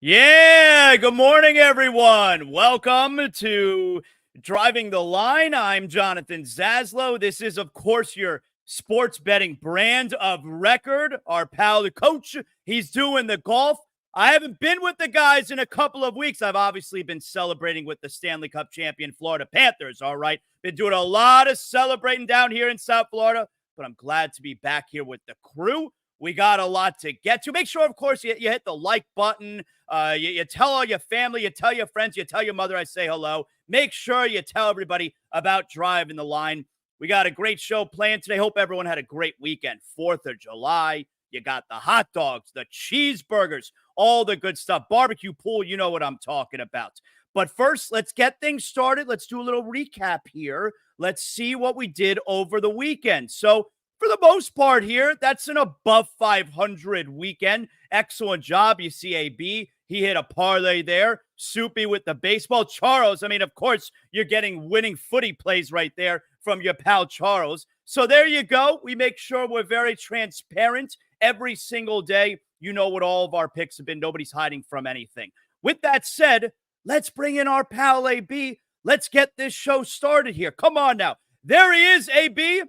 Yeah, good morning, everyone. Welcome to Driving the Line. I'm Jonathan Zaslow. This is, of course, your sports betting brand of record. Our pal, the coach, he's doing the golf. I haven't been with the guys in a couple of weeks. I've obviously been celebrating with the Stanley Cup champion Florida Panthers, all right? Been doing a lot of celebrating down here in South Florida, but I'm glad to be back here with the crew. We got a lot to get to. Make sure, of course, you hit the like button. You tell all your family, you tell your friends, you tell your mother I say hello. Make sure you tell everybody about Driving the Line. We got a great show planned today. Hope everyone had a great weekend. 4th of July. You got the hot dogs, the cheeseburgers, all the good stuff. Barbecue pool, you know what I'm talking about. But first, let's get things started. Let's do a little recap here. Let's see what we did over the weekend. So, for the most part here, that's an above 500 weekend. Excellent job. You see AB, he hit a parlay there. Soupy with the baseball. Charles, I mean, of course, you're getting winning footy plays right there from your pal Charles. So there you go. We make sure we're very transparent every single day. You know what all of our picks have been. Nobody's hiding from anything. With that said, let's bring in our pal AB. Let's get this show started here. Come on now. There he is, AB.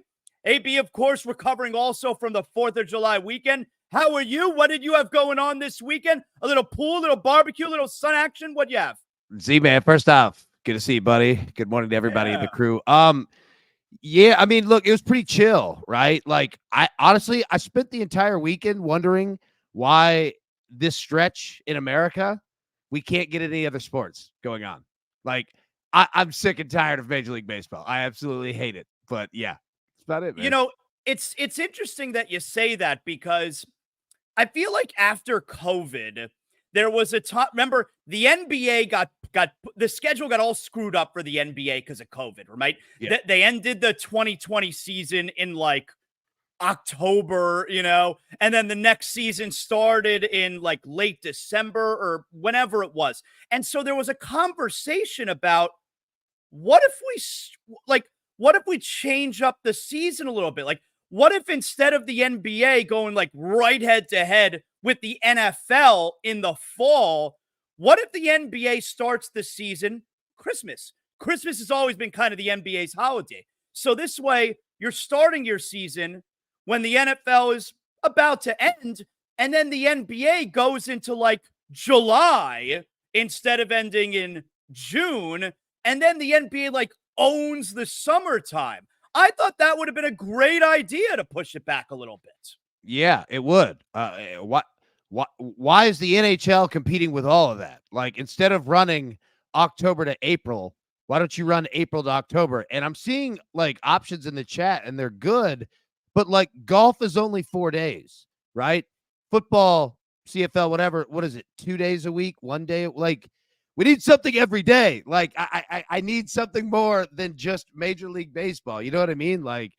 AB, of course, recovering also from the 4th of July weekend. How are you? What did you have going on this weekend? A little pool, a little barbecue, a little sun action? What'd you have? Z-Man, first off, good to see you, buddy. Good morning to everybody in the crew. Yeah, I mean, look, it was pretty chill, right? Like, I spent the entire weekend wondering why this stretch in America, we can't get any other sports going on. Like, I'm sick and tired of Major League Baseball. I absolutely hate it. But, yeah. About it, man. You know, it's interesting that you say that because I feel like after COVID, there was a time. Remember, the NBA got the schedule got all screwed up for the NBA because of COVID, right? Yeah. They ended the 2020 season in like October, and then the next season started in like late December or whenever it was. And so there was a conversation about what if we change up the season a little bit? Like, what if instead of the NBA going like right head to head with the NFL in the fall, what if the NBA starts the season Christmas? Christmas has always been kind of the NBA's holiday. So this way, you're starting your season when the NFL is about to end, and then the NBA goes into like July instead of ending in June, and then the NBA like owns the summertime. I thought that would have been a great idea to push it back a little bit. Yeah, it would. Why is the NHL competing with all of that? Like, instead of running October to April, why don't you run April to October? And I'm seeing like options in the chat and they're good, but like golf is only 4 days, right? Football, CFL, whatever. What is it? 2 days a week, 1 day? Like, we need something every day. Like, I need something more than just Major League Baseball. You know what I mean? Like,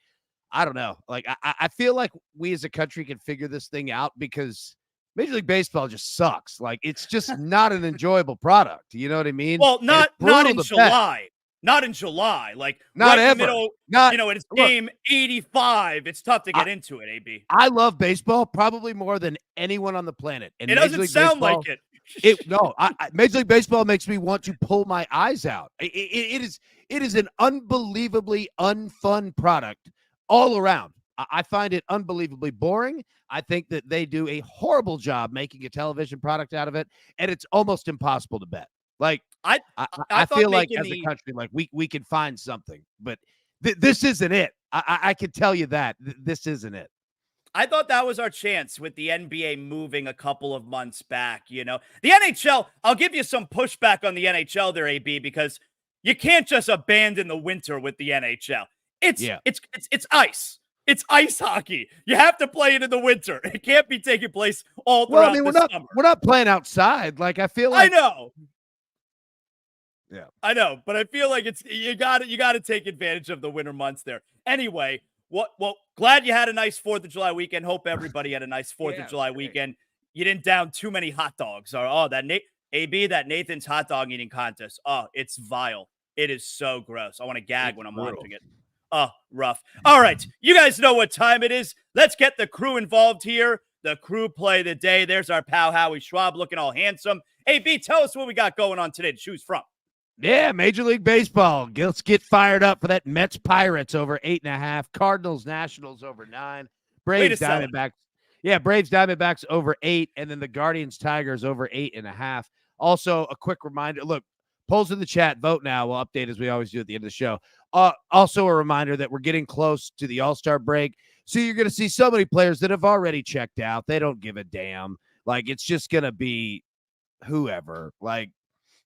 I don't know. Like, I feel like we as a country can figure this thing out because Major League Baseball just sucks. Like, it's just not an enjoyable product. You know what I mean? Well, not in July. Not in July. Like, not right ever. In the middle, it's game 85. It's tough to get into it, AB. I love baseball probably more than anyone on the planet. And it doesn't sound like it. Major League Baseball makes me want to pull my eyes out. It is an unbelievably unfun product all around. I find it unbelievably boring. I think that they do a horrible job making a television product out of it, and it's almost impossible to bet. Like, I feel like as a country, like we can find something, but this isn't it. I can tell you that this isn't it. I thought that was our chance with the NBA moving a couple of months back. The NHL, I'll give you some pushback on the NHL there, AB, because you can't just abandon the winter with the NHL. It's ice. It's ice hockey. You have to play it in the winter. It can't be taking place all throughout the summer. We're not playing outside. Like, I feel like I know. Yeah. I know, but I feel like you got to take advantage of the winter months there. Anyway, well, glad you had a nice 4th of July weekend. Hope everybody had a nice 4th of July weekend. You didn't down too many hot dogs. That Nathan's hot dog eating contest. Oh, it's vile. It is so gross. I want to gag when I'm watching it. Oh, rough. All right. You guys know what time it is. Let's get the crew involved here. the crew play of the day. There's our pal Howie Schwab looking all handsome. AB, tell us what we got going on today to choose from. Yeah, Major League Baseball. Let's get fired up for that Mets Pirates over 8.5. Cardinals Nationals over 9. Braves Diamondbacks. Yeah, Braves Diamondbacks over 8. And then the Guardians Tigers over 8.5. Also, a quick reminder. Look, polls in the chat. Vote now. We'll update as we always do at the end of the show. Also, a reminder that we're getting close to the All-Star break. So you're going to see so many players that have already checked out. They don't give a damn. Like, it's just going to be whoever. Like,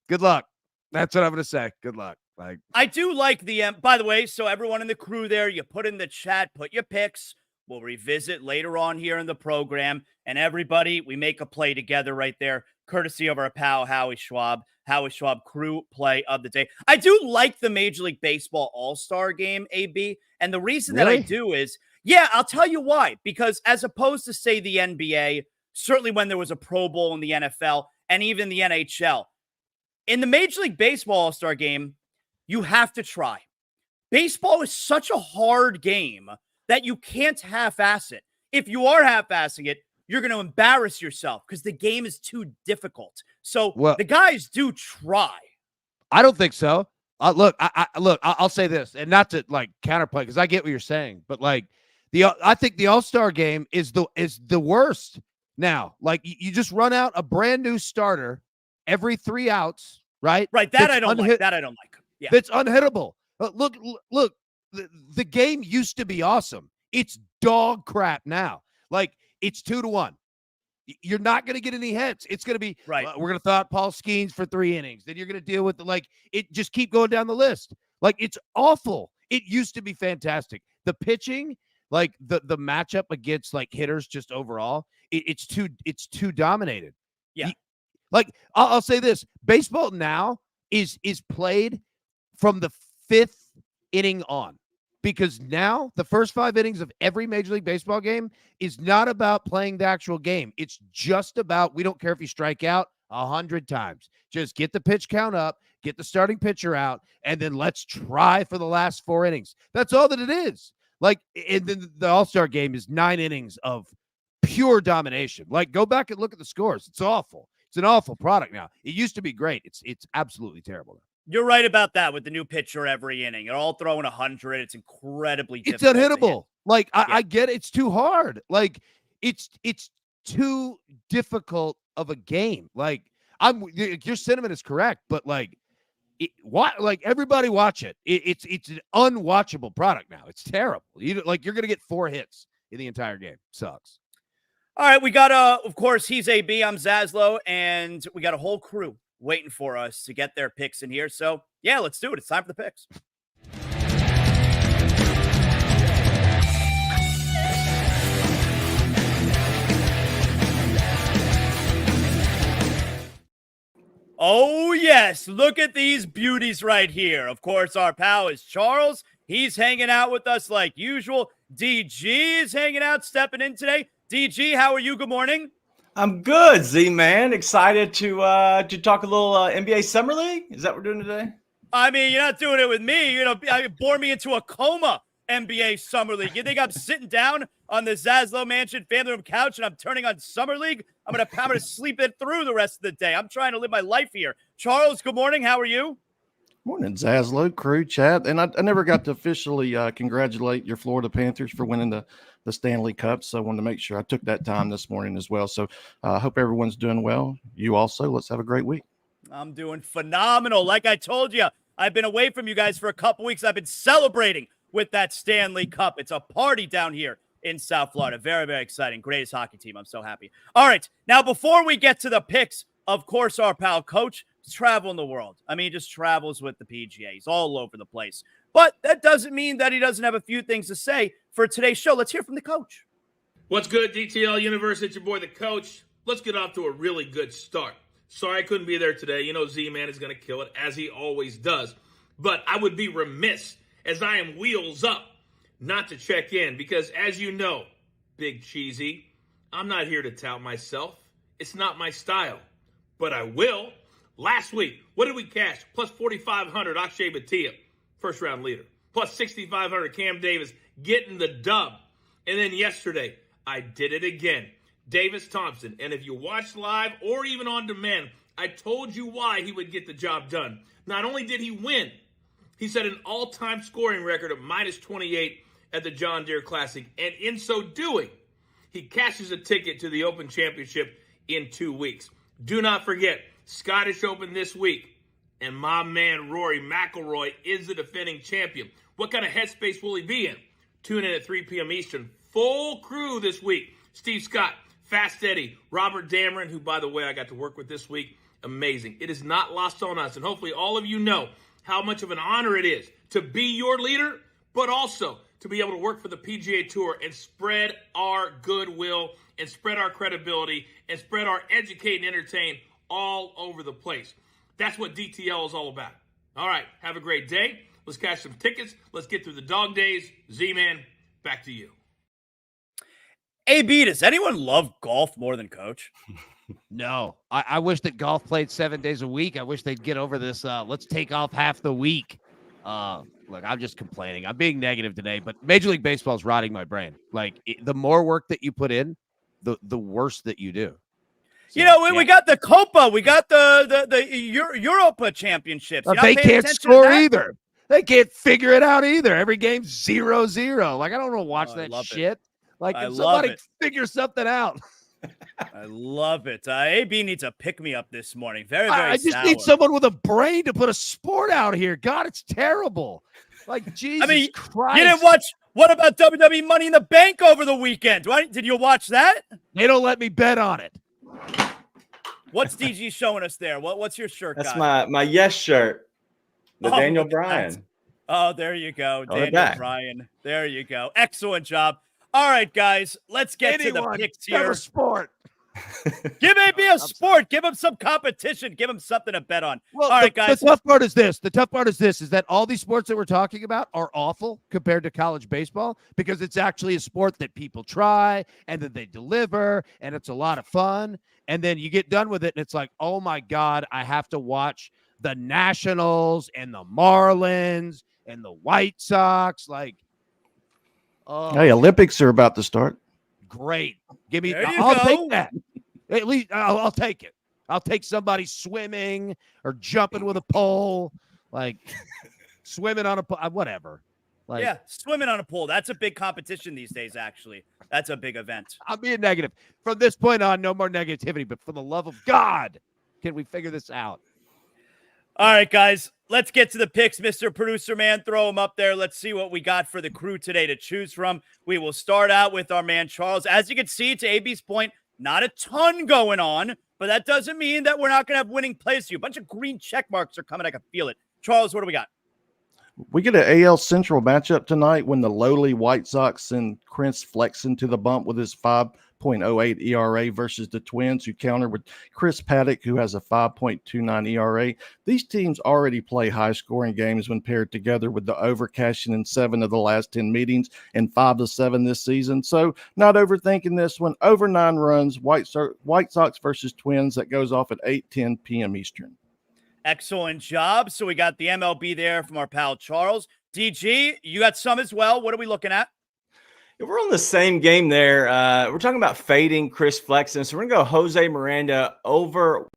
good luck. That's what I'm going to say. Good luck. Like, I do like by the way, so everyone in the crew there, you put in the chat, put your picks. We'll revisit later on here in the program. And everybody, we make a play together right there, courtesy of our pal, Howie Schwab crew play of the day. I do like the Major League Baseball All-Star game, AB. And the reason that I do is, yeah, I'll tell you why. Because as opposed to, say, the NBA, certainly when there was a Pro Bowl in the NFL and even the NHL, in the Major League Baseball All-Star game, you have to try. Baseball is such a hard game that you can't half-ass it. If you are half-assing it, you're going to embarrass yourself because the game is too difficult. So the guys do try. I don't think so. I'll say this, and not to like counterplay because I get what you're saying, but like I think the All-Star game is the worst now. Like you just run out a brand new starter every 3 outs, right? Right. That I don't like. Yeah. That's unhittable. Look, the game used to be awesome. It's dog crap now. Like, it's 2-1. You're not going to get any hits. It's going to be, right. We're going to throw out Paul Skeens for 3 innings. Then you're going to deal with it just keep going down the list. Like, it's awful. It used to be fantastic. The pitching, like the matchup against like hitters just overall, it's too dominated. Yeah. Like, I'll say this, baseball now is played from the 5th inning on, because now the first 5 innings of every Major League Baseball game is not about playing the actual game. It's just about, we don't care if you strike out 100 times. Just get the pitch count up, get the starting pitcher out, and then let's try for the last 4 innings. That's all that it is. Like, and then the All-Star game is 9 innings of pure domination. Like, go back and look at the scores. It's awful. It's an awful product now. It used to be great. It's absolutely terrible. You're right about that with the new pitcher every inning. They're all throwing 100. It's incredibly difficult. It's unhittable. Like, I get it. It's too hard. Like, it's too difficult of a game. Like, your sentiment is correct, but like, everybody watch it. It's an unwatchable product now. It's terrible. You're going to get 4 hits in the entire game. Sucks. All right, we got, of course, he's AB, I'm Zaslow, and we got a whole crew waiting for us to get their picks in here. So, yeah, let's do it. It's time for the picks. Oh, yes. Look at these beauties right here. Of course, our pal is Charles. He's hanging out with us like usual. DG is hanging out, stepping in today. DG, how are you? Good morning. I'm good, Z-Man. Excited to talk a little NBA Summer League. Is that what we're doing today? I mean, you're not doing it with me. You're going to bore me into a coma, NBA Summer League. You think I'm sitting down on the Zaslow Mansion family room couch and I'm turning on Summer League? I'm gonna sleep it through the rest of the day. I'm trying to live my life here. Charles, good morning. How are you? Morning, Zaslow, crew, chat. And I never got to officially congratulate your Florida Panthers for winning the Stanley Cup. So I wanted to make sure I took that time this morning as well. So I hope everyone's doing well. You also. Let's have a great week. I'm doing phenomenal. Like I told you, I've been away from you guys for a couple weeks. I've been celebrating with that Stanley Cup. It's a party down here in South Florida. Very, very exciting. Greatest hockey team. I'm so happy. All right. Now, before we get to the picks, of course, our pal Coach is traveling the world. I mean, he just travels with the PGA. He's all over the place. But that doesn't mean that he doesn't have a few things to say for today's show. Let's hear from the Coach. What's good, DTL Universe? It's your boy, the Coach. Let's get off to a really good start. Sorry I couldn't be there today. You know Z-Man is going to kill it, as he always does. But I would be remiss, as I am wheels up, not to check in. Because as you know, Big Cheesy, I'm not here to tout myself. It's not my style. But I will. Last week, what did we cash? Plus 4,500, Akshay Bhatia, first round leader. Plus 6,500, Cam Davis getting the dub. And then yesterday, I did it again. Davis Thompson. And if you watched live or even on demand, I told you why he would get the job done. Not only did he win, he set an all-time scoring record of minus 28 at the John Deere Classic. And in so doing, he cashes a ticket to the Open Championship in 2 weeks. Do not forget, Scottish Open this week. And my man Rory McIlroy is the defending champion. What kind of headspace will he be in? Tune in at 3 p.m. Eastern. Full crew this week. Steve Scott, Fast Eddie, Robert Dameron, who, by the way, I got to work with this week. Amazing. It is not lost on us. And hopefully all of you know how much of an honor it is to be your leader, but also to be able to work for the PGA Tour and spread our goodwill and spread our credibility and spread our educate and entertain all over the place. That's what DTL is all about. All right, have a great day. Let's cash some tickets. Let's get through the dog days. Z-Man, back to you. AB, does anyone love golf more than Coach? No, I wish that golf played 7 days a week. I wish they'd get over this. Let's take off half the week. Look, I'm just complaining. I'm being negative today, but Major League Baseball is rotting my brain. Like, the more work that you put in, the worse that you do. So, you know, we got the Copa. We got the Europa championships. They can't score either. They can't figure it out either. Every game's 0-0. Like, I don't want to watch that shit. It. Like, if somebody figure something out. I love it. AB needs a pick-me-up this morning. Very, very I just need someone with a brain to put a sport out here. God, it's terrible. Like, Jesus Christ. You didn't watch – what about WWE Money in the Bank over the weekend? Did you watch that? They don't let me bet on it. What's DG showing us there? What's your shirt? That's my yes shirt. The Daniel Bryan. Oh, there you go. Daniel Bryan. There you go. Excellent job. All right, guys, let's get to the picks here. A sport. Give AB a sport. Give him some competition. Give him something to bet on. Well, all right, guys. The tough part is this. The tough part is this, is that all these sports that we're talking about are awful compared to college baseball because it's actually a sport that people try and that they deliver, and it's a lot of fun. And then you get done with it, and it's like, oh, my God, I have to watch the Nationals and the Marlins and the White Sox. Like, hey, Olympics are about to start. Great. Give me. I'll take that. At least I'll take it. I'll take somebody swimming or jumping with a pole, like swimming on a pole, whatever. Like, yeah, swimming on a pole. That's a big competition these days, actually. That's a big event. I'm being negative. From this point on, no more negativity, but for the love of God, can we figure this out? All right, guys, let's get to the picks. Mr. Producer Man, throw them up there. Let's see what we got for the crew today to choose from. We will start out with our man, Charles. As you can see, to AB's point, not a ton going on, but that doesn't mean that we're not going to have winning plays to you. A bunch of green check marks are coming. I can feel it. Charles, what do we got? We get an AL Central matchup tonight when the lowly White Sox send Chris Flexen to the bump with his 5.08 ERA versus the Twins, who counter with Chris Paddock, who has a 5.29 ERA. These teams already play high-scoring games when paired together, with the over cashing in 7 of the last 10 meetings and 5-7 this season. So not overthinking this one. Over 9 runs, White Sox versus Twins. That goes off at 8:10 p.m. Eastern. Excellent job. So we got the MLB there from our pal Charles. DG, you got some as well. What are we looking at? If we're on the same game there, we're talking about fading Chris Flexen. So we're going to go Jose Miranda over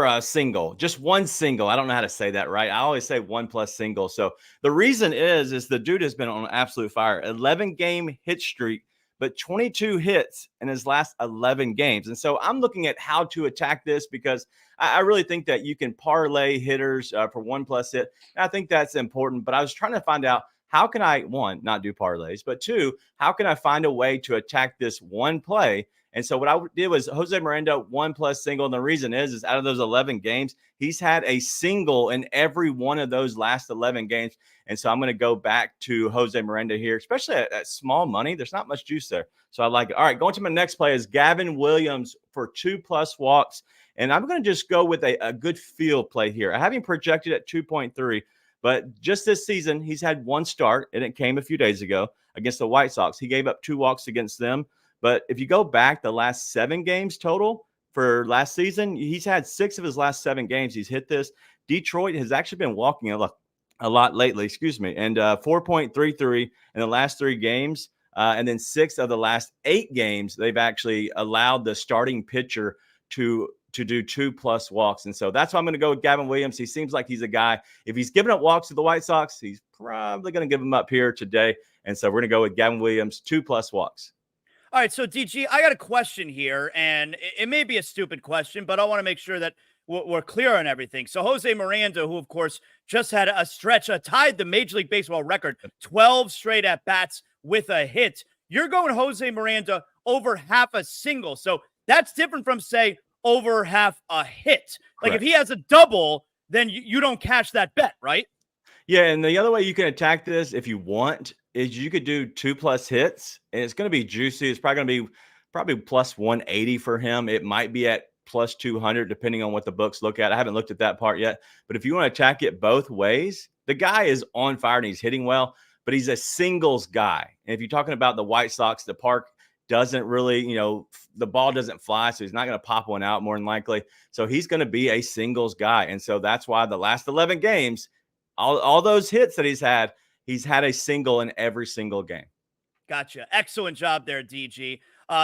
a single, just one single. I don't know how to say that right. I always say 1+ single. So the reason is the dude has been on absolute fire. 11-game hit streak, but 22 hits in his last 11 games. And so I'm looking at how to attack this because I really think that you can parlay hitters for 1+ hit. And I think that's important. But I was trying to find out, how can I, one, not do parlays, but two, how can I find a way to attack this one play? And so what I did was Jose Miranda 1+ single. And the reason is out of those 11 games, he's had a single in every one of those last 11 games. And so I'm going to go back to Jose Miranda here, especially at small money. There's not much juice there. So I like it. All right, going to my next play is Gavin Williams for 2+ walks. And I'm going to just go with a good field play here. I have him projected at 2.3. But just this season, he's had one start, and it came a few days ago against the White Sox. He gave up 2 walks against them. But if you go back the last 7 games total for last season, he's had 6 of his last 7 games. He's hit this. Detroit has actually been walking a lot lately, and 4.33 in the last 3 games. And then 6 of the last 8 games, they've actually allowed the starting pitcher to do 2+ walks. And so that's why I'm going to go with Gavin Williams. He seems like he's a guy, if he's giving up walks to the White Sox, he's probably going to give them up here today. And so we're going to go with Gavin Williams, 2+ walks. All right, so DG, I got a question here, and it may be a stupid question, but I want to make sure that we're clear on everything. So Jose Miranda, who, of course, just had a stretch, tied the Major League Baseball record, 12 straight at-bats with a hit. You're going Jose Miranda over half a single. So that's different from, say, over half a hit. Like, Correct. if he has a double, then you don't cash that bet, right? Yeah, and the other way you can attack this, if you want, is you could do 2+ hits, and it's going to be juicy. It's probably going to be plus 180 for him. It might be at plus 200, depending on what the books look at. I haven't looked at that part yet. But if you want to attack it both ways, the guy is on fire and he's hitting well, but he's a singles guy. And if you're talking about the White Sox, the park doesn't really, the ball doesn't fly, so he's not going to pop one out more than likely. So he's going to be a singles guy. And so that's why the last 11 games, all those hits that he's had a single in every single game. Gotcha. Excellent job there, DG.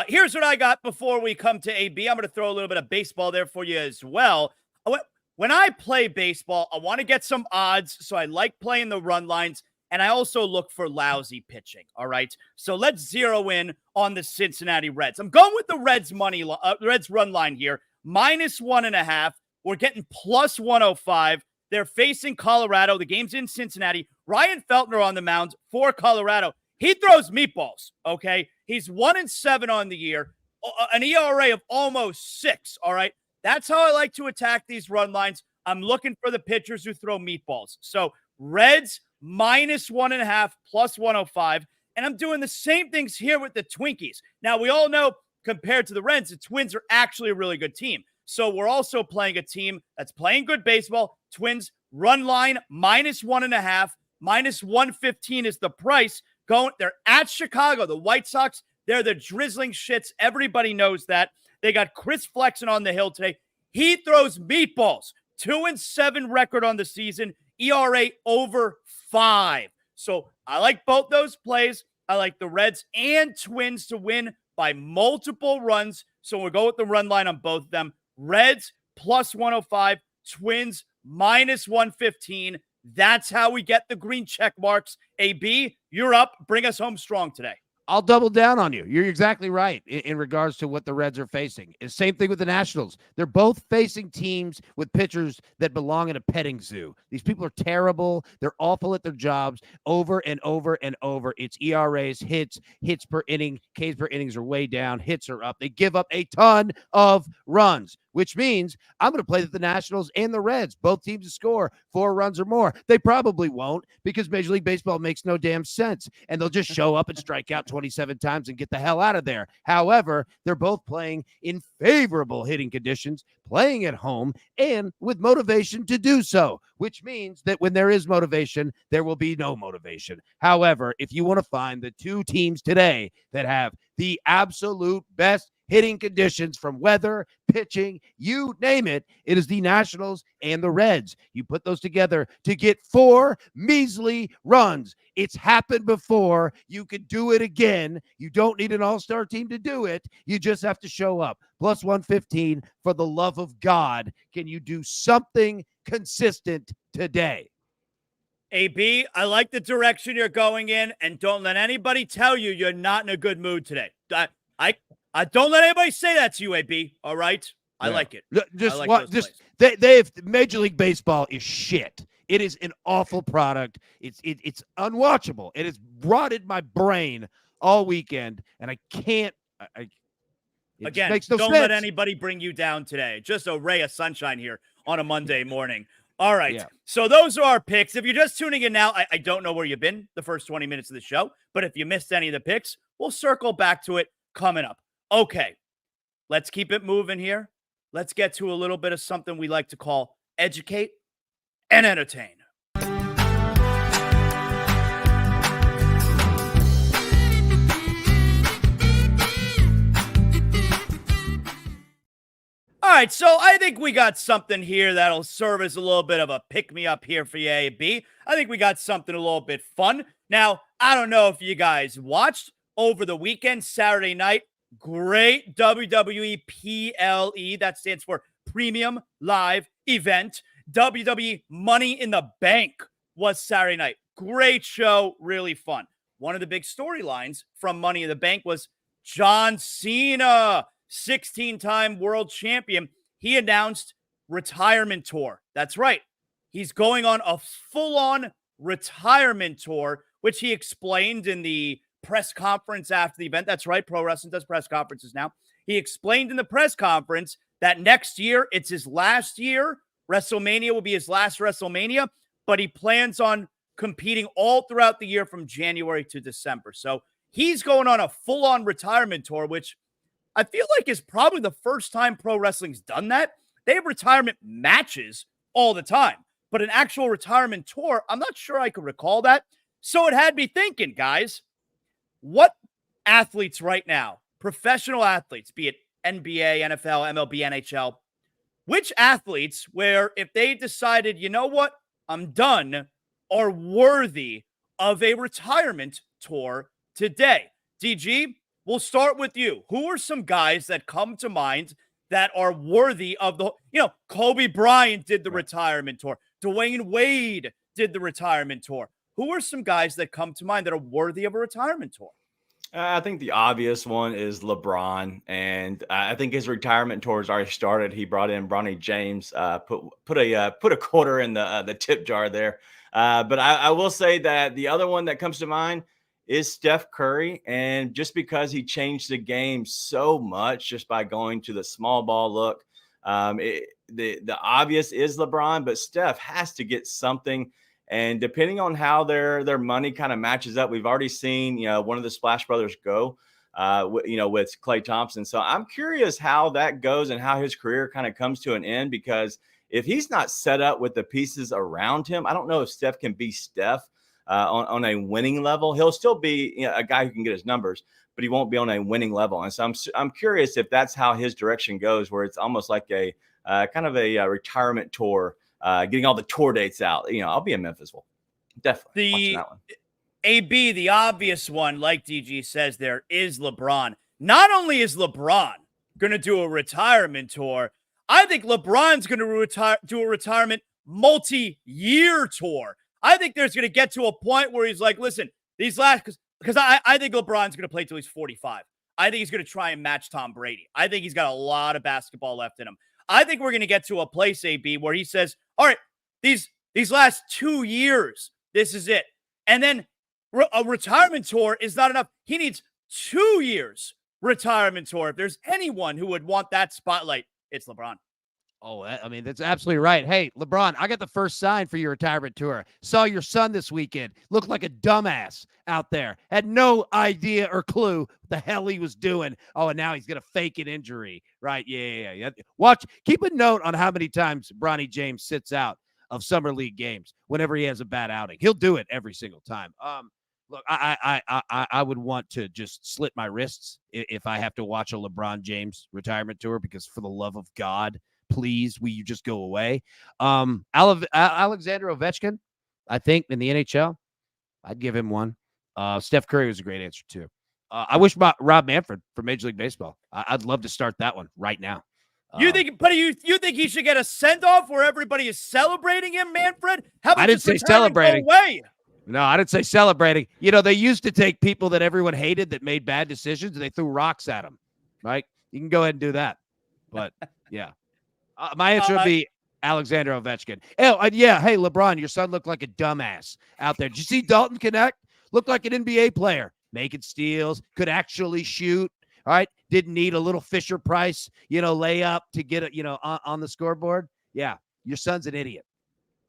Here's what I got before we come to AB. I'm going to throw a little bit of baseball there for you as well. When I play baseball, I want to get some odds, so I like playing the run lines, and I also look for lousy pitching, all right? So let's zero in on the Cincinnati Reds. I'm going with the Reds run line here, -1.5. We're getting plus 105. They're facing Colorado. The game's in Cincinnati. Ryan Feltner on the mound for Colorado. He throws meatballs, okay? He's 1-7 on the year, an ERA of almost 6, all right? That's how I like to attack these run lines. I'm looking for the pitchers who throw meatballs. So Reds -1.5, plus 105. And I'm doing the same things here with the Twinkies. Now, we all know compared to the Reds, the Twins are actually a really good team. So we're also playing a team that's playing good baseball. Twins run line -1.5, -115 is the price. They're at Chicago. The White Sox, they're the drizzling shits. Everybody knows that. They got Chris Flexen on the hill today. He throws meatballs. 2-7 record on the season. ERA over 5. So I like both those plays. I like the Reds and Twins to win by multiple runs. So we'll go with the run line on both of them. Reds plus 105, Twins -115. That's how we get the green check marks. AB, you're up. Bring us home strong today. I'll double down on you. You're exactly right in regards to what the Reds are facing. It's same thing with the Nationals. They're both facing teams with pitchers that belong in a petting zoo. These people are terrible. They're awful at their jobs over and over and over. It's ERAs, hits per inning. Ks per innings are way down. Hits are up. They give up a ton of runs, which means I'm going to play the Nationals and the Reds, both teams to score 4 runs or more. They probably won't because Major League Baseball makes no damn sense, and they'll just show up and strike out 27 times and get the hell out of there. However, they're both playing in favorable hitting conditions, playing at home, and with motivation to do so, which means that when there is motivation, there will be no motivation. However, if you want to find the 2 teams today that have the absolute best hitting conditions from weather, pitching, you name it, it is the Nationals and the Reds. You put those together to get 4 measly runs. It's happened before. You can do it again. You don't need an all-star team to do it. You just have to show up. Plus 115, for the love of God. Can you do something consistent today? AB, I like the direction you're going in, and don't let anybody tell you you're not in a good mood today. I don't let anybody say that to you, AB. All right, I like it. Major League Baseball is shit. It is an awful product. It's unwatchable. It has rotted my brain all weekend, and I can't. Again, makes no don't sense. let anybody bring you down today. Just a ray of sunshine here on a Monday morning. All right, So those are our picks. If you're just tuning in now, I don't know where you've been the first 20 minutes of the show, but if you missed any of the picks, we'll circle back to it coming up. Okay, let's keep it moving here. Let's get to a little bit of something we like to call educate and entertain. All right, so I think we got something here that'll serve as a little bit of a pick-me-up here for you, AB. I think we got something a little bit fun. Now, I don't know if you guys watched, over the weekend, Saturday night. Great WWE PLE. That stands for Premium Live Event. WWE Money in the Bank was Saturday night. Great show, really fun. One of the big storylines from Money in the Bank was John Cena, 16-time world champion. He announced retirement tour. That's right. He's going on a full-on retirement tour, which he explained in the press conference after the event. That's right. Pro wrestling does press conferences now. He explained in the press conference that next year, it's his last year. WrestleMania will be his last WrestleMania, but he plans on competing all throughout the year from January to December. So he's going on a full-on retirement tour, which I feel like is probably the first time pro wrestling's done that. They have retirement matches all the time, but an actual retirement tour, I'm not sure I could recall that. So it had me thinking, guys, what athletes right now, professional athletes, be it NBA, NFL, MLB, NHL, which athletes where if they decided, you know what, I'm done, are worthy of a retirement tour today? DG, we'll start with you. Who are some guys that come to mind that are worthy of the, Kobe Bryant did the retirement tour. Dwayne Wade did the retirement tour. Who are some guys that come to mind that are worthy of a retirement tour? I think the obvious one is LeBron, and I think his retirement tour has already started. He brought in Bronny James, put a quarter in the tip jar there. But I will say that the other one that comes to mind is Steph Curry, and just because he changed the game so much just by going to the small ball look, the obvious is LeBron, but Steph has to get something. And depending on how their money kind of matches up, we've already seen, one of the Splash Brothers go, with Klay Thompson. So I'm curious how that goes and how his career kind of comes to an end, because if he's not set up with the pieces around him, I don't know if Steph can be Steph on a winning level. He'll still be a guy who can get his numbers, but he won't be on a winning level. And so I'm curious if that's how his direction goes, where it's almost like a kind of a retirement tour. Getting all the tour dates out. I'll be in Memphis. Well, definitely watching that one. AB, the obvious one, like DG says, there is LeBron. Not only is LeBron going to do a retirement tour, I think LeBron's going to do a retirement multi-year tour. I think there's going to get to a point where he's like, listen, these last, because I think LeBron's going to play till he's 45. I think he's going to try and match Tom Brady. I think he's got a lot of basketball left in him. I think we're going to get to a place, AB, where he says, all right, these last 2 years, this is it. And then a retirement tour is not enough. He needs 2 years retirement tour. If there's anyone who would want that spotlight, it's LeBron. Oh, I mean, that's absolutely right. Hey, LeBron, I got the first sign for your retirement tour. Saw your son this weekend. Looked like a dumbass out there. Had no idea or clue what the hell he was doing. Oh, and now he's going to fake an injury, right? Yeah. Watch. Keep a note on how many times Bronny James sits out of Summer League games whenever he has a bad outing. He'll do it every single time. Look, I would want to just slit my wrists if I have to watch a LeBron James retirement tour, because for the love of God, please, will you just go away? Alexander Ovechkin, I think, in the NHL, I'd give him one. Steph Curry was a great answer, too. I wish Rob Manfred for Major League Baseball. I'd love to start that one right now. You think he should get a send-off where everybody is celebrating him, Manfred? How about I didn't say celebrating. Go away? No, I didn't say celebrating. They used to take people that everyone hated that made bad decisions, and they threw rocks at them, right? You can go ahead and do that. But, yeah. My answer would be Alexander Ovechkin. Oh, yeah. Hey, LeBron, your son looked like a dumbass out there. Did you see Dalton Connect? Looked like an NBA player. Making steals, could actually shoot. All right. Didn't need a little Fisher Price, layup to get it, on the scoreboard. Yeah. Your son's an idiot.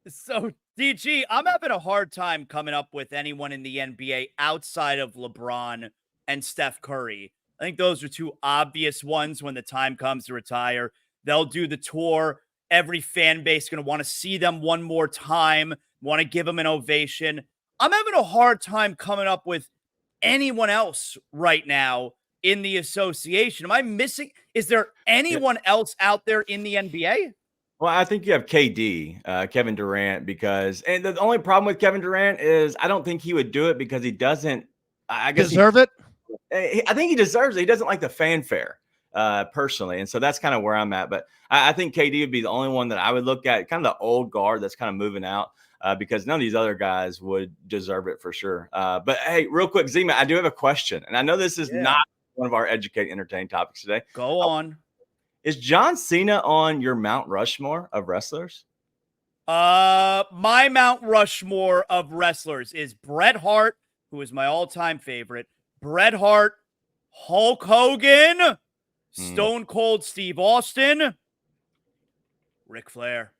So, DG, I'm having a hard time coming up with anyone in the NBA outside of LeBron and Steph Curry. I think those are two obvious ones when the time comes to retire. They'll do the tour. Every fan base is going to want to see them one more time, want to give them an ovation. I'm having a hard time coming up with anyone else right now in the association. Am I missing? Is there anyone else out there in the NBA? Well, I think you have KD, Kevin Durant, and the only problem with Kevin Durant is I don't think he would do it because he doesn't, I guess, deserve it. I think he deserves it. He doesn't like the fanfare personally. And so that's kind of where I'm at. But I think KD would be the only one that I would look at, kind of the old guard that's kind of moving out because none of these other guys would deserve it for sure. But hey, real quick, Zima, I do have a question. And I know this is not one of our educate, entertain topics today. Go on. Is John Cena on your Mount Rushmore of wrestlers? My Mount Rushmore of wrestlers is Bret Hart, who is my all-time favorite. Bret Hart, Hulk Hogan, Stone Cold Steve Austin, Ric Flair.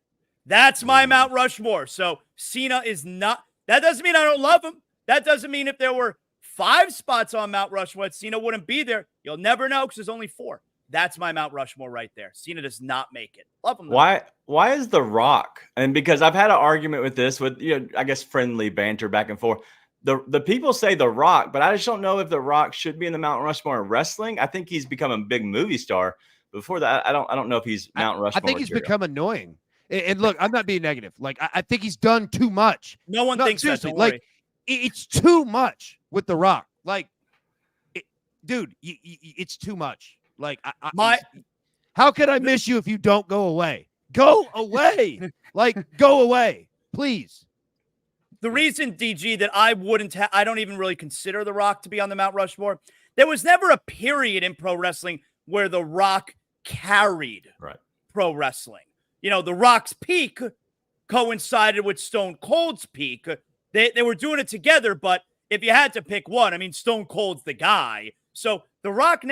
That's my Mount Rushmore. So Cena is not. That doesn't mean I don't love him. That doesn't mean if there were 5 spots on Mount Rushmore, Cena wouldn't be there. You'll never know because there's only 4. That's my Mount Rushmore right there. Cena does not make it. Love him. Though. Why is The Rock? And because I've had an argument with this, with I guess friendly banter back and forth. The people say The Rock, but I just don't know if The Rock should be in the Mount Rushmore of wrestling. I think he's become a big movie star. Before that, I don't know if he's Mount Rushmore. I think he's become annoying. And look, I'm not being negative. Like I think he's done too much. No one thinks that. Don't like it's too much with The Rock. Like, dude, it's too much. Like, how could I miss you if you don't go away? Go away. Like, go away, please. The reason, DG, that I don't even really consider The Rock to be on the Mount Rushmore. There was never a period in pro wrestling where The Rock carried pro wrestling. You know, The Rock's peak coincided with Stone Cold's peak. They were doing it together, but if you had to pick one, I mean, Stone Cold's the guy. So The Rock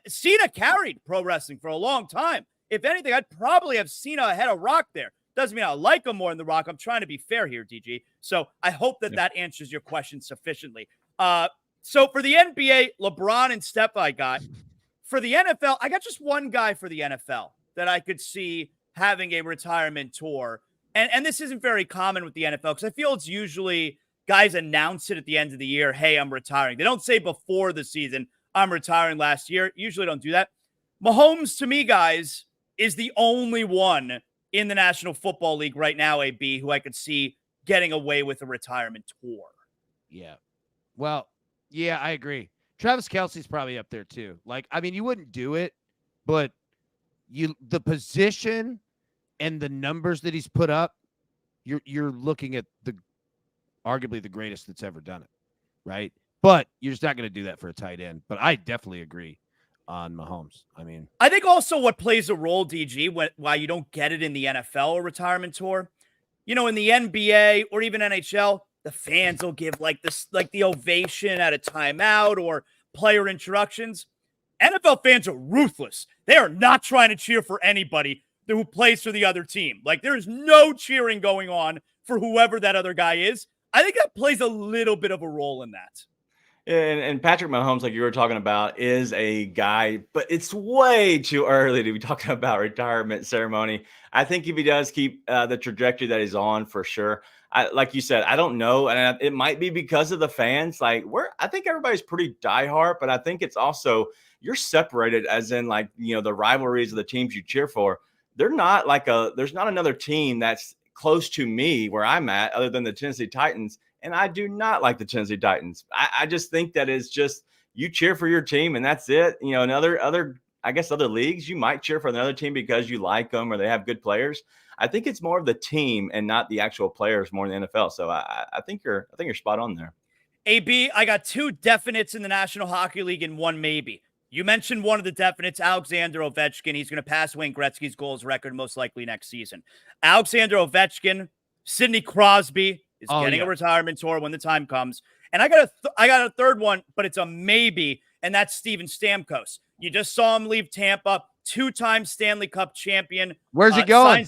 Cena carried pro wrestling for a long time. If anything, I'd probably have Cena ahead of Rock there. Doesn't mean I like him more than The Rock. I'm trying to be fair here, DG. So I hope that answers your question sufficiently. So for the NBA, LeBron and Steph I got. For the NFL, I got just one guy for the NFL that I could see having a retirement tour. And this isn't very common with the NFL because I feel it's usually guys announce it at the end of the year, hey, I'm retiring. They don't say before the season, I'm retiring last year. Usually don't do that. Mahomes, to me, guys, is the only one in the National Football League right now, AB, who I could see getting away with a retirement tour. Yeah. Well, yeah, I agree. Travis Kelce's probably up there too. Like, I mean, you wouldn't do it, but the position and the numbers that he's put up, you're looking at arguably the greatest that's ever done it, right? But you're just not going to do that for a tight end. But I definitely agree on Mahomes. I mean, I think also what plays a role, DG, why you don't get it in the NFL, a retirement tour, you know, in the NBA or even NHL, the fans will give like the ovation at a timeout or player introductions. NFL fans are ruthless. They are not trying to cheer for anybody who plays for the other team. Like, there is no cheering going on for whoever that other guy is. I think that plays a little bit of a role in that. And Patrick Mahomes, like you were talking about, is a guy, but it's way too early to be talking about retirement ceremony. I think if he does keep the trajectory that he's on, for sure. Like you said, I don't know, and it might be because of the fans. Like, I think everybody's pretty diehard, but I think it's also you're separated, as in like the rivalries of the teams you cheer for. There's not another team that's close to me where I'm at, other than the Tennessee Titans. And I do not like the Tennessee Titans. I just think that it's just you cheer for your team and that's it. In other leagues, you might cheer for another team because you like them or they have good players. I think it's more of the team and not the actual players more than the NFL. So I think you're spot on there. AB, I got 2 definites in the National Hockey League and 1 maybe. You mentioned one of the definites, Alexander Ovechkin. He's going to pass Wayne Gretzky's goals record most likely next season. Alexander Ovechkin, Sidney Crosby is getting a retirement tour when the time comes. And I got a third one, but it's a maybe, and that's Steven Stamkos. You just saw him leave Tampa, 2-time Stanley Cup champion. Where's he going?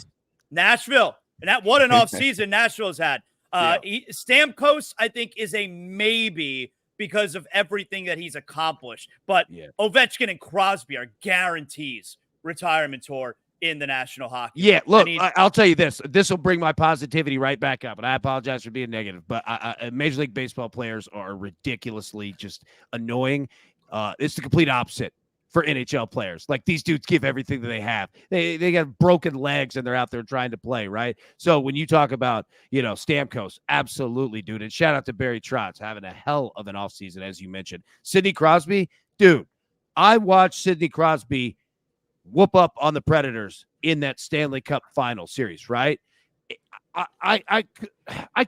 Nashville. And what an offseason Nashville's had. Stamkos, I think, is a maybe because of everything that he's accomplished. But Ovechkin and Crosby are guarantees retirement tour in the National Hockey League. Yeah, look, I'll tell you this. This will bring my positivity right back up, and I apologize for being negative, but Major League Baseball players are ridiculously just annoying. It's the complete opposite for NHL players. Like, these dudes give everything that they have. They got broken legs and they're out there trying to play, right? So when you talk about, Stamkos, absolutely, dude. And shout out to Barry Trotz having a hell of an offseason, as you mentioned. Sidney Crosby, dude, I watched Sidney Crosby whoop up on the Predators in that Stanley Cup final series, right? I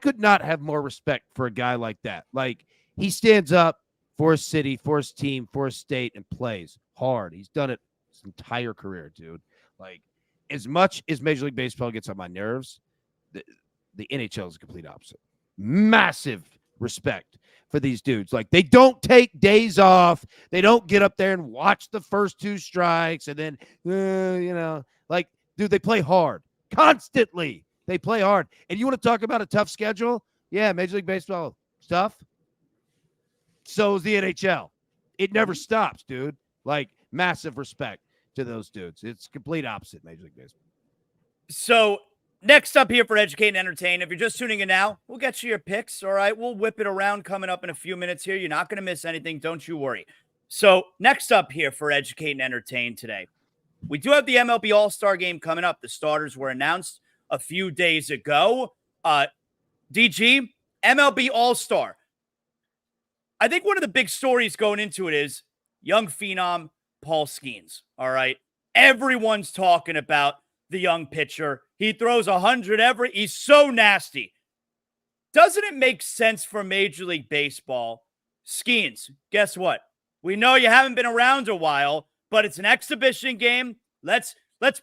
could not have more respect for a guy like that. Like, he stands up for his city, for his team, for his state, and plays hard. He's done it his entire career, dude. Like, as much as Major League Baseball gets on my nerves, the NHL is the complete opposite. Massive respect for these dudes. Like, they don't take days off. They don't get up there and watch the first 2 strikes and then, like, dude, they play hard constantly. They play hard. And you want to talk about a tough schedule? Yeah, Major League Baseball, tough. So is the NHL. It never stops, dude. Like, massive respect to those dudes. It's complete opposite Major League Baseball. So next up here for Educate and Entertain, if you're just tuning in now, we'll get you your picks, all right? We'll whip it around coming up in a few minutes here. You're not going to miss anything. Don't you worry. So next up here for Educate and Entertain today, we do have the MLB All-Star Game coming up. The starters were announced a few days ago. DG, MLB All-Star. I think one of the big stories going into it is young phenom Paul Skeens, all right? Everyone's talking about the young pitcher. He throws 100 he's so nasty. Doesn't it make sense for Major League Baseball? Skeens, guess what? We know you haven't been around a while, but it's an exhibition game. Let's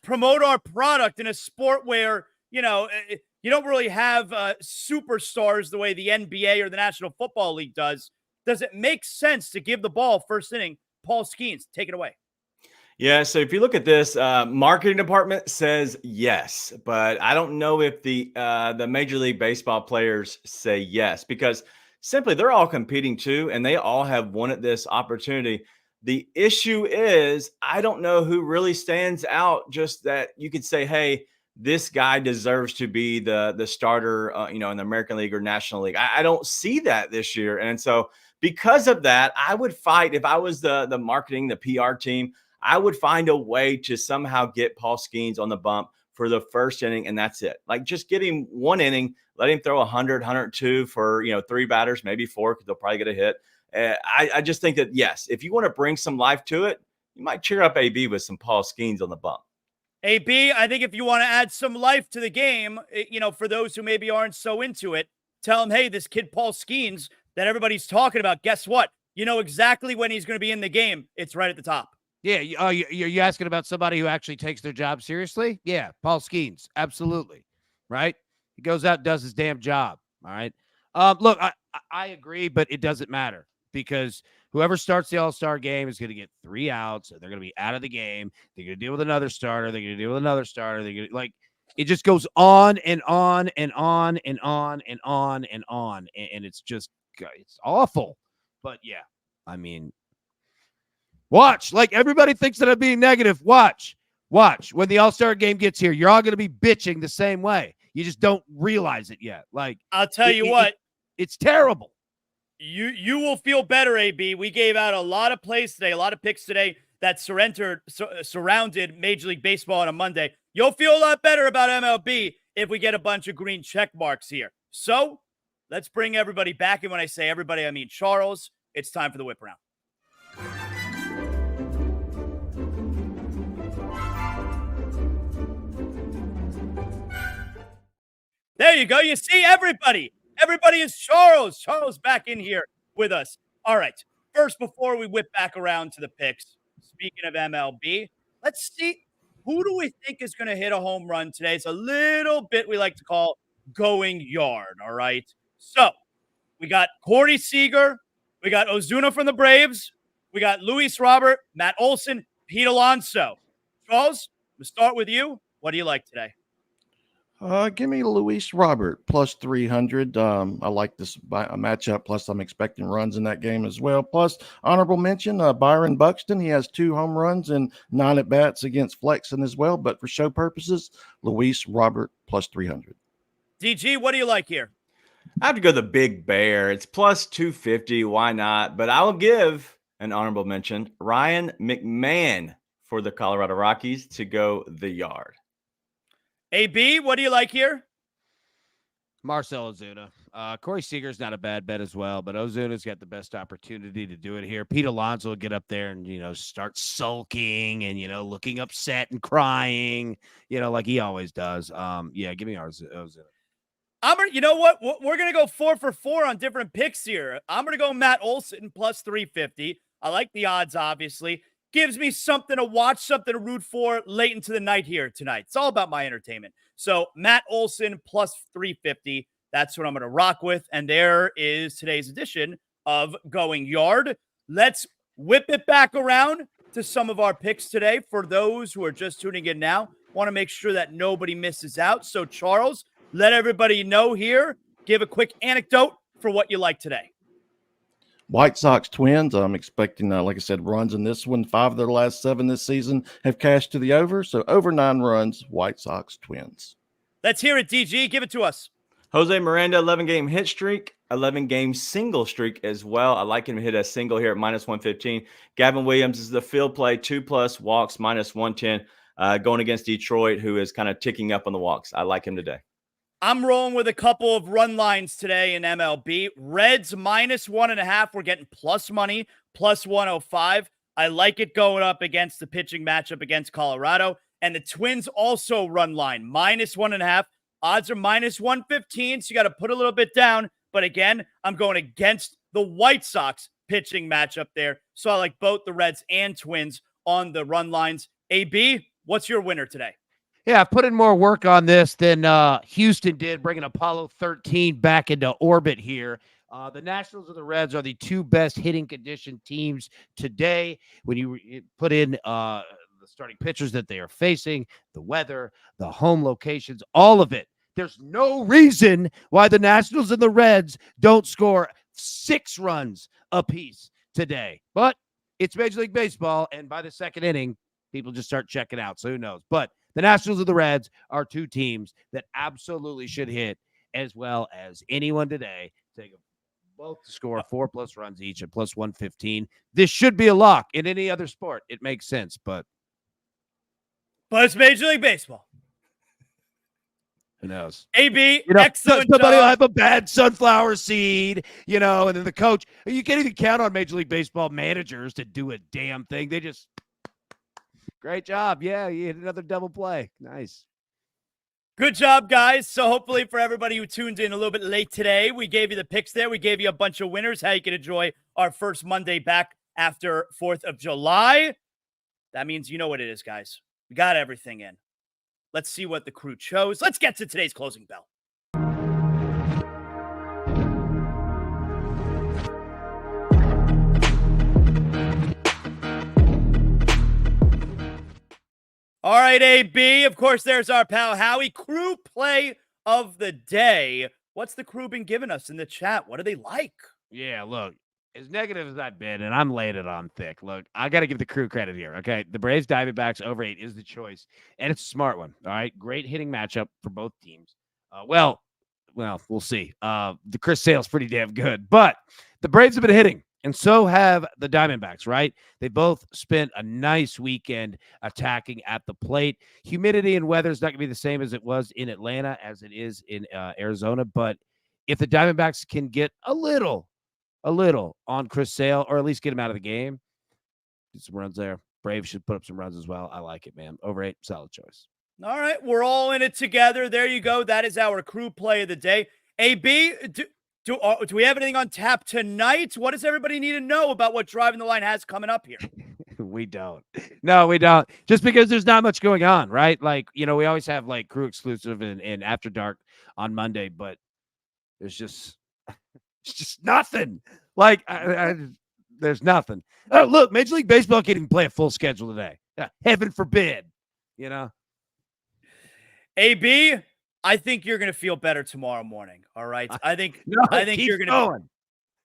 promote our product in a sport where, you don't really have superstars the way the NBA or the National Football League does. Does it make sense to give the ball first inning? Paul Skeens, take it away. Yeah, so if you look at this, marketing department says yes, but I don't know if the Major League Baseball players say yes, because simply they're all competing too, and they all have wanted this opportunity. The issue is, I don't know who really stands out, just that you could say, hey, this guy deserves to be the starter, in the American League or National League. I don't see that this year. And so because of that, I would fight. If I was the marketing, the PR team, I would find a way to somehow get Paul Skeens on the bump for the first inning, and that's it. Like, just get him 1 inning, let him throw 100, 102 for, 3 batters, maybe 4, because they'll probably get a hit. I just think that, yes, if you want to bring some life to it, you might cheer up AB with some Paul Skeens on the bump. AB, I think if you want to add some life to the game, for those who maybe aren't so into it, tell them, hey, this kid Paul Skeens that everybody's talking about, guess what? You know exactly when he's going to be in the game. It's right at the top. Yeah, you're asking about somebody who actually takes their job seriously? Yeah, Paul Skeens, absolutely, right? He goes out and does his damn job, all right? Look, I agree, but it doesn't matter, because whoever starts the All-Star game is going to get 3 outs. They're going to be out of the game. They're going to deal with another starter. They're going to deal with another starter. They're going to, like, it just goes on and on and on and on and on and on, and it's just, it's awful. But yeah, I mean, watch. Like, everybody thinks that I'm being negative. Watch. When the All-Star game gets here, you're all going to be bitching the same way. You just don't realize it yet. Like, I'll tell you what. It's terrible. You will feel better, AB. We gave out a lot of plays today, a lot of picks today that surrounded Major League Baseball on a Monday. You'll feel a lot better about MLB if we get a bunch of green check marks here. So let's bring everybody back. And when I say everybody, I mean Charles. It's time for the whip around. There you go. You see everybody. Everybody is Charles. Charles back in here with us. All right. First, before we whip back around to the picks, speaking of MLB, let's see, who do we think is going to hit a home run today? It's a little bit we like to call going yard, all right? So we got Corey Seager. We got Ozuna from the Braves. We got Luis Robert, Matt Olson, Pete Alonso. Charles, we'll start with you. What do you like today? Give me Luis Robert plus 300. I like this matchup. Plus, I'm expecting runs in that game as well. Plus, honorable mention, Byron Buxton. He has 2 home runs and 9 at-bats against Flexen as well. But for show purposes, Luis Robert plus 300. DG, what do you like here? I have to go the Big Bear. It's plus 250. Why not? But I'll give an honorable mention, Ryan McMahon for the Colorado Rockies to go the yard. AB, what do you like here? Marcell Ozuna. Corey Seager's not a bad bet as well, but Ozuna's got the best opportunity to do it here. Pete Alonso will get up there and, start sulking and, looking upset and crying, like he always does. Yeah, give me Ozuna. You know what? We're going to go 4 for 4 on different picks here. I'm going to go Matt Olson plus 350. I like the odds, obviously. Gives me something to watch, something to root for late into the night here tonight. It's all about my entertainment. So Matt Olson plus 350. That's what I'm going to rock with. And there is today's edition of Going Yard. Let's whip it back around to some of our picks today. For those who are just tuning in now, want to make sure that nobody misses out. So Charles, let everybody know here. Give a quick anecdote for what you like today. White Sox Twins. I'm expecting, like I said, runs in this one. 5 of their last 7 this season have cashed to the over. So over 9 runs, White Sox Twins. Let's hear it, DG. Give it to us. Jose Miranda, 11-game hit streak, 11-game single streak as well. I like him to hit a single here at minus 115. Gavin Williams is the field play, 2+ walks, minus 110, going against Detroit, who is kind of ticking up on the walks. I like him today. I'm rolling with a couple of run lines today in MLB. Reds minus 1.5. We're getting plus money, plus 105. I like it going up against the pitching matchup against Colorado. And the Twins also run line, minus 1.5. Odds are minus 115, so you got to put a little bit down. But again, I'm going against the White Sox pitching matchup there. So I like both the Reds and Twins on the run lines. AB, what's your winner today? Yeah, I've put in more work on this than Houston did, bringing Apollo 13 back into orbit here. The Nationals and the Reds are the 2 best hitting condition teams today. When you put in the starting pitchers that they are facing, the weather, the home locations, all of it, there's no reason why the Nationals and the Reds don't score 6 runs apiece today. But it's Major League Baseball, and by the second inning, people just start checking out. So who knows? But the Nationals and the Reds are 2 teams that absolutely should hit as well as anyone today. Take both to score 4+ runs each at plus 115. This should be a lock in any other sport. It makes sense, but it's Major League Baseball. Who knows? AB, excellent somebody will job. have a bad sunflower seed, and then the coach. You can't even count on Major League Baseball managers to do a damn thing. They just, great job. Yeah, you hit another double play. Nice. Good job, guys. So hopefully for everybody who tuned in a little bit late today, we gave you the picks there. We gave you a bunch of winners, how you can enjoy our first Monday back after 4th of July. That means you know what it is, guys. We got everything in. Let's see what the crew chose. Let's get to today's closing bell. All right, AB. Of course, there's our pal Howie. Crew play of the day. What's the crew been giving us in the chat? What do they like? Yeah, look, as negative as I've been, and I'm laying it on thick, look, I got to give the crew credit here, okay? The Braves Diamondbacks over 8 is the choice, and it's a smart one, all right? Great hitting matchup for both teams. Well, we'll see. The Chris Sale's pretty damn good, but the Braves have been hitting, and so have the Diamondbacks, right? They both spent a nice weekend attacking at the plate. Humidity and weather is not going to be the same as it was in Atlanta as it is in Arizona, but if the Diamondbacks can get a little on Chris Sale, or at least get him out of the game, get some runs there. Braves should put up some runs as well. I like it, man. Over 8, solid choice. All right, we're all in it together. There you go. That is our crew play of the day. AB, do we have anything on tap tonight? What does everybody need to know about what Driving the Line has coming up here? We don't. No, we don't. Just because there's not much going on, right? Like, we always have like crew exclusive and After Dark on Monday, but there's just it's just nothing. Like, there's nothing. Oh, look, Major League Baseball can't even play a full schedule today. Heaven forbid, AB, I think you're going to feel better tomorrow morning. All right. I think you're going to.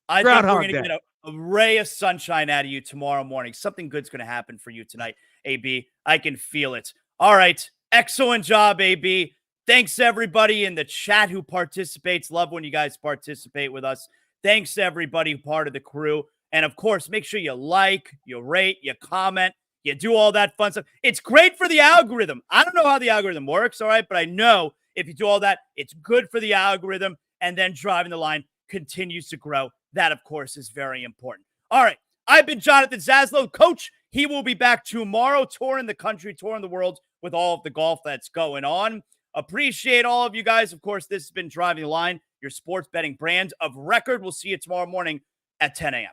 I think we're going to get a ray of sunshine out of you tomorrow morning. Something good's going to happen for you tonight, AB. I can feel it. All right. Excellent job, AB. Thanks, everybody in the chat who participates. Love when you guys participate with us. Thanks to everybody part of the crew. And of course, make sure you like, you rate, you comment, you do all that fun stuff. It's great for the algorithm. I don't know how the algorithm works, all right? But I know if you do all that, it's good for the algorithm. And then Driving the Line continues to grow. That, of course, is very important. All right. I've been Jonathan Zaslow. Coach, he will be back tomorrow, touring the country, touring the world with all of the golf that's going on. Appreciate all of you guys. Of course, this has been Driving the Line, your sports betting brand of record. We'll see you tomorrow morning at 10 a.m.